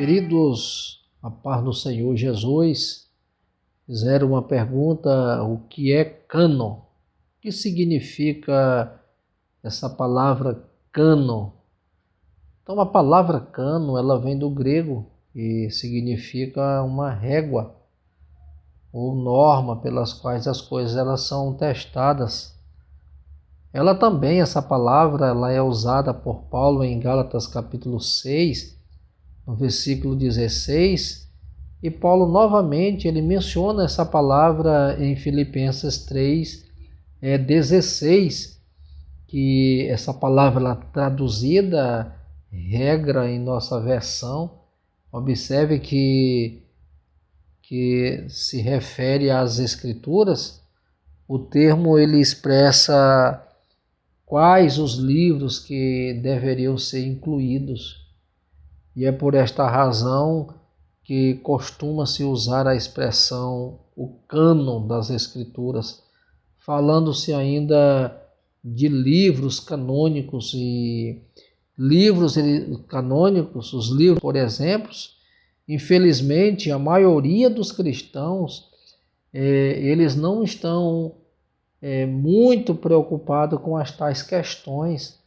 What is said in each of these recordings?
Queridos, a paz do Senhor Jesus, fizeram uma pergunta: o que é cânon? O que significa essa palavra cânon? Então, a palavra cânon, ela vem do grego e significa uma régua ou norma pelas quais as coisas elas são testadas. Ela também, essa palavra, ela é usada por Paulo em Gálatas capítulo 6, no versículo 16, e Paulo novamente ele menciona essa palavra em Filipenses 3, 16, que essa palavra traduzida, regra em nossa versão, observe que se refere às Escrituras. O termo ele expressa quais os livros que deveriam ser incluídos. E é por esta razão que costuma-se usar a expressão o cânon das Escrituras, falando-se ainda de livros canônicos. E livros canônicos, os livros, por exemplo, infelizmente a maioria dos cristãos, eles não estão muito preocupados com as tais questões.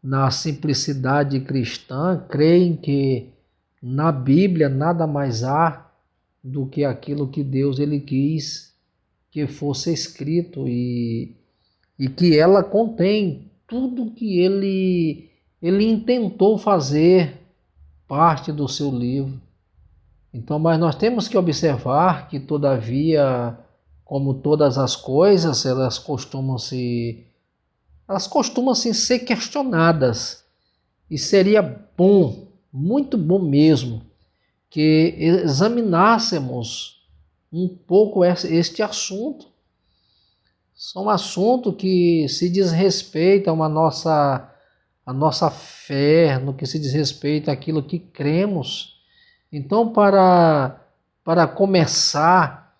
Na simplicidade cristã, creem que na Bíblia nada mais há do que aquilo que Deus ele quis que fosse escrito e que ela contém tudo que ele intentou fazer parte do seu livro. Então, mas nós temos que observar que, todavia, como todas as coisas, elas costumam ser questionadas, e seria bom, muito bom mesmo, que examinássemos um pouco este assunto. É um assunto que se diz respeito a nossa fé, no que se diz respeito àquilo que cremos. Então, para começar,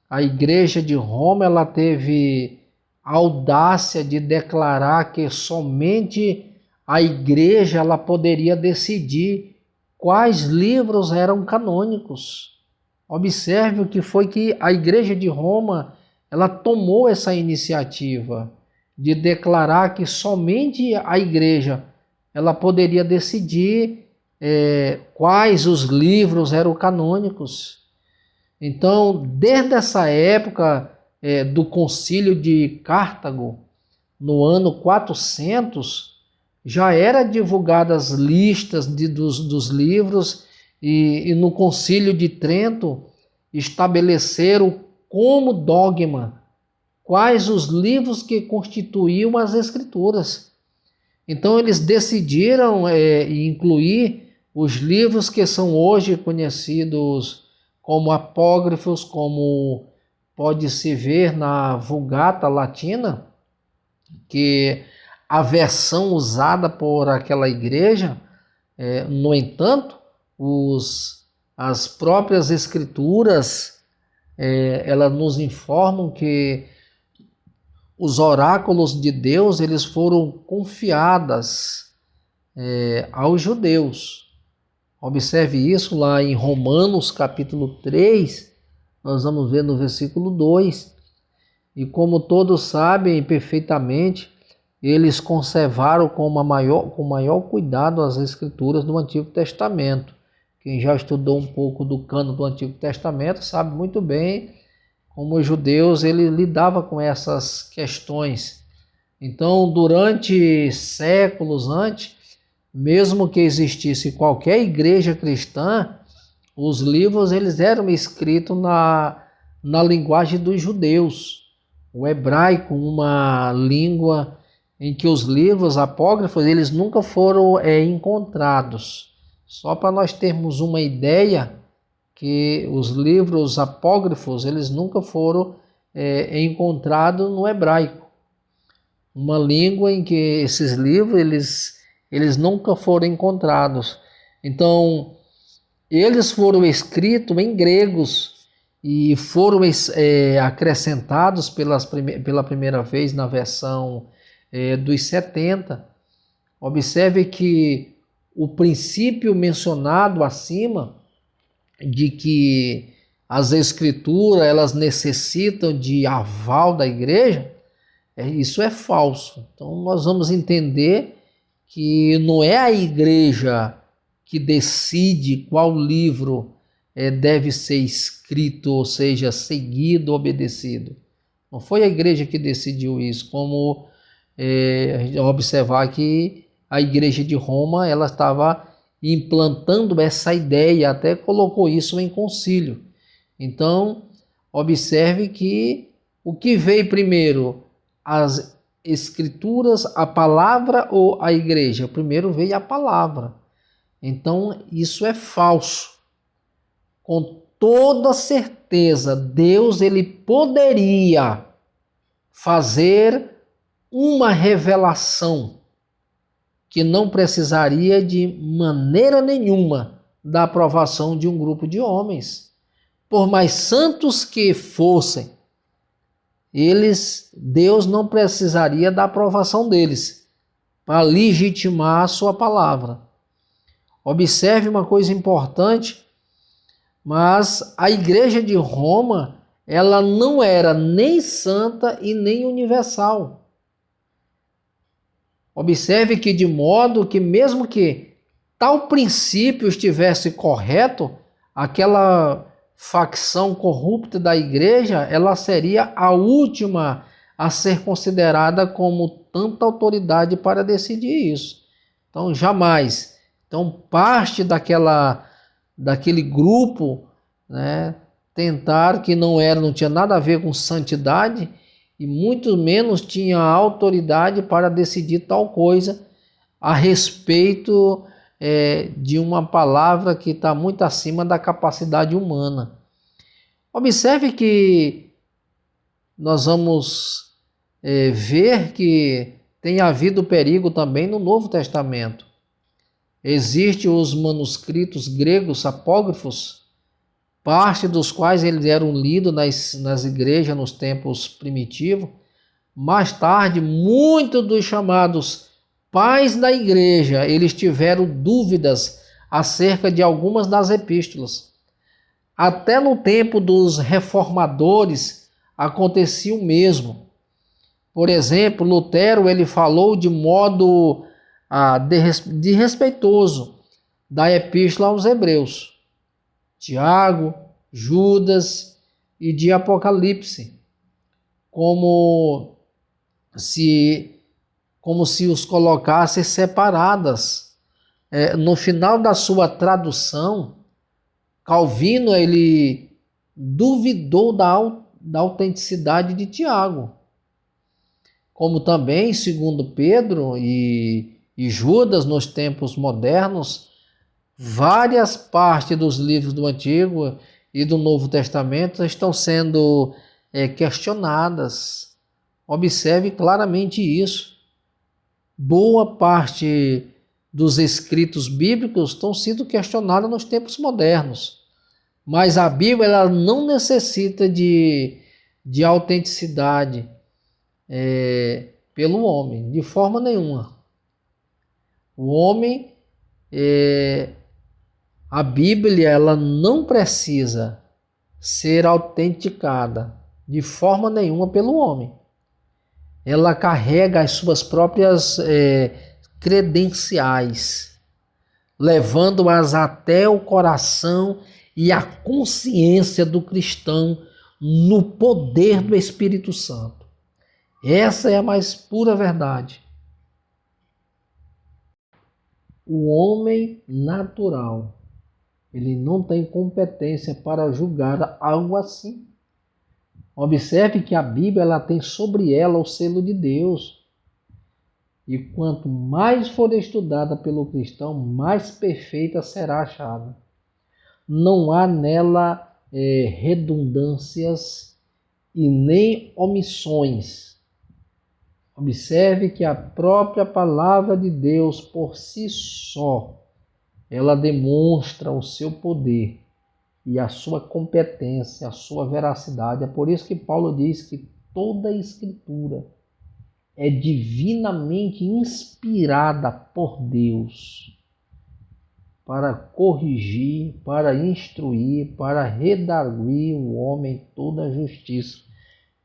a Igreja de Roma ela teve a audácia de declarar que somente a igreja ela poderia decidir quais livros eram canônicos. Observe o que foi que a Igreja de Roma ela tomou essa iniciativa de declarar que somente a igreja ela poderia decidir quais os livros eram canônicos. Então, desde essa época do Concílio de Cartago, no ano 400, já eram divulgadas listas dos livros e no Concílio de Trento estabeleceram como dogma quais os livros que constituíam as Escrituras. Então eles decidiram incluir os livros que são hoje conhecidos como apócrifos, como pode-se ver na Vulgata Latina, que a versão usada por aquela igreja, no entanto, as próprias Escrituras, elas nos informam que os oráculos de Deus eles foram confiados aos judeus. Observe isso lá em Romanos capítulo 3, nós vamos ver no versículo 2. E como todos sabem perfeitamente, eles conservaram com maior cuidado as Escrituras do Antigo Testamento. Quem já estudou um pouco do cânon do Antigo Testamento sabe muito bem como os judeus ele lidava com essas questões. Então, durante séculos antes, mesmo que existisse qualquer igreja cristã, os livros eles eram escritos na linguagem dos judeus. O hebraico, uma língua em que os livros apócrifos eles nunca foram encontrados. Só para nós termos uma ideia, que os livros apócrifos eles nunca foram encontrados no hebraico. Uma língua em que esses livros eles nunca foram encontrados. Então, eles foram escritos em gregos e foram acrescentados pela primeira vez na versão dos 70. Observe que o princípio mencionado acima, de que as escrituras elas necessitam de aval da igreja, isso é falso. Então nós vamos entender que não é a igreja que decide qual livro deve ser escrito, ou seja, seguido, obedecido. Não foi a igreja que decidiu isso, como a gente vai observar que a igreja de Roma ela estava implantando essa ideia, até colocou isso em concílio. Então, observe que o que veio primeiro, as escrituras, a palavra ou a igreja? Primeiro veio a palavra. Então, isso é falso. Com toda certeza, Deus ele poderia fazer uma revelação que não precisaria de maneira nenhuma da aprovação de um grupo de homens. Por mais santos que fossem, Deus não precisaria da aprovação deles para legitimar a sua palavra. Observe uma coisa importante, mas a igreja de Roma, ela não era nem santa e nem universal. Observe que de modo que mesmo que tal princípio estivesse correto, aquela facção corrupta da igreja, ela seria a última a ser considerada como tanta autoridade para decidir isso. Então, jamais. Então, parte daquele grupo, né, tentar que não tinha nada a ver com santidade, e muito menos tinha autoridade para decidir tal coisa a respeito de uma palavra que está muito acima da capacidade humana. Observe que nós vamos ver que tem havido perigo também no Novo Testamento. Existem os manuscritos gregos apócrifos, parte dos quais eles eram lidos nas igrejas nos tempos primitivos. Mais tarde, muitos dos chamados pais da igreja, eles tiveram dúvidas acerca de algumas das epístolas. Até no tempo dos reformadores acontecia o mesmo. Por exemplo, Lutero ele falou de modo desrespeitoso da epístola aos Hebreus, Tiago, Judas e de Apocalipse, como se os colocasse separadas. No final da sua tradução, Calvino ele duvidou da autenticidade de Tiago, como também, segundo Pedro e Judas, nos tempos modernos, várias partes dos livros do Antigo e do Novo Testamento estão sendo questionadas. Observe claramente isso. Boa parte dos escritos bíblicos estão sendo questionados nos tempos modernos. Mas a Bíblia ela não necessita de autenticidade pelo homem, de forma nenhuma. O homem, a Bíblia ela não precisa ser autenticada de forma nenhuma pelo homem. Ela carrega as suas próprias credenciais, levando-as até o coração e a consciência do cristão no poder do Espírito Santo. Essa é a mais pura verdade. O homem natural, ele não tem competência para julgar algo assim. Observe que a Bíblia ela tem sobre ela o selo de Deus. E quanto mais for estudada pelo cristão, mais perfeita será achada. Não há nela redundâncias e nem omissões. Observe que a própria palavra de Deus por si só, ela demonstra o seu poder e a sua competência, a sua veracidade. É por isso que Paulo diz que toda a Escritura é divinamente inspirada por Deus. para corrigir, para instruir, para redarguir o homem em toda a justiça.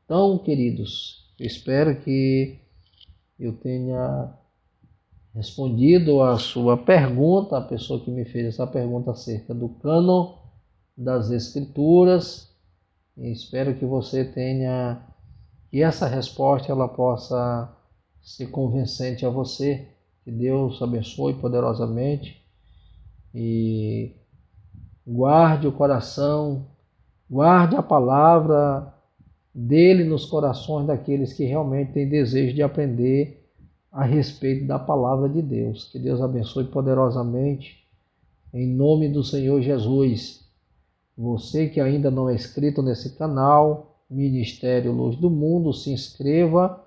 Então, queridos, eu espero que eu tenha respondido a sua pergunta, a pessoa que me fez essa pergunta acerca do cânon das Escrituras. E espero que você tenha, que essa resposta ela possa ser convincente a você. Que Deus abençoe poderosamente e guarde o coração, guarde a palavra dele nos corações daqueles que realmente têm desejo de aprender a respeito da palavra de Deus. Que Deus abençoe poderosamente, em nome do Senhor Jesus. Você que ainda não é inscrito nesse canal, Ministério Luz do Mundo, se inscreva,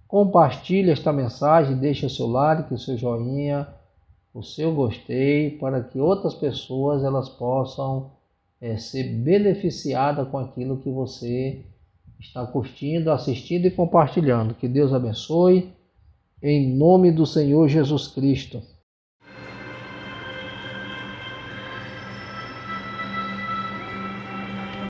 compartilhe esta mensagem, deixe o seu like, o seu joinha, o seu gostei, para que outras pessoas elas possam ser beneficiadas com aquilo que você está curtindo, assistindo e compartilhando. Que Deus abençoe. Em nome do Senhor Jesus Cristo.